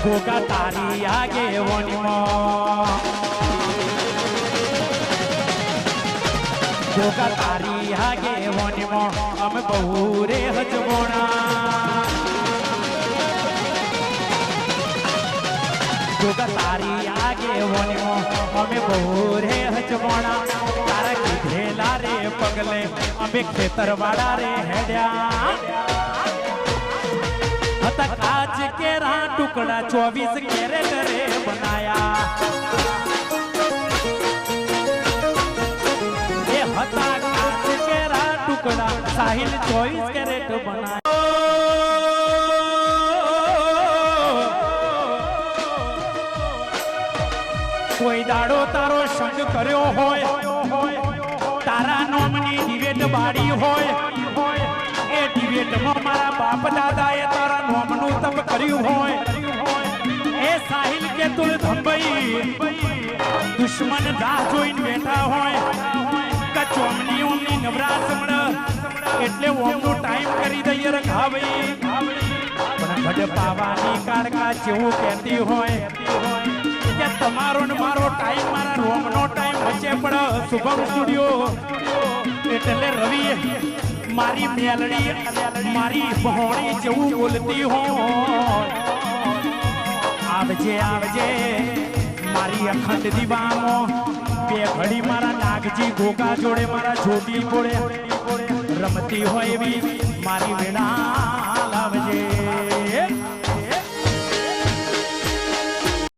ગોગા તારી આગેવાનીમાં ગોગા તારી આગેવાનીમાં અમે બહુ રે હજવોણા ગોગા તારી આગેવાનીમાં અમે બહુ રે હજવોણા તારા કીધેલા રે પગલે અમે ખેતરવાળા રે હેડ્યા હતા કાચ કેરા ટુકડા 24 કેરેટ રે બનાયા એ હતા કાચ કેરા ટુકડા સાહિલ 24 કેરેટ બનાયા કોઈ દાડો તારો સંગ કર્યો હોય તારા નોમની ડિબેટ બાડી હોય એ ડિબેટમાં મારા બાપ દાદાએ તારા નોમનું તપ કર્યું હોય એ સાહિલ કે તુલ ધંભઈ દુશ્મન રાહ જોઈને બેઠા હોય કચોમની ઓમની નવરાશ મળે એટલે ઓમનું ટાઈમ કરી દઈએ રખા ભાઈ પણ ભડ પાવાની કાળકા જેવું કહેતી હોય કે તમારો ને મારો ટાઈમ મારા રોમનો ટાઈમ વચ્ચે પડે શુભમ સ્ટુડિયો એટલે રવિ મારી મેલડી મારી બહોણી જેવું બોલતી હોય આવજે આવજે મારી અખંડ દીવાનો બે ઘડી મારા નાગજી ગોગા જોડે મારા જોડી જોડે રમતી હોય એવી મારી વેણા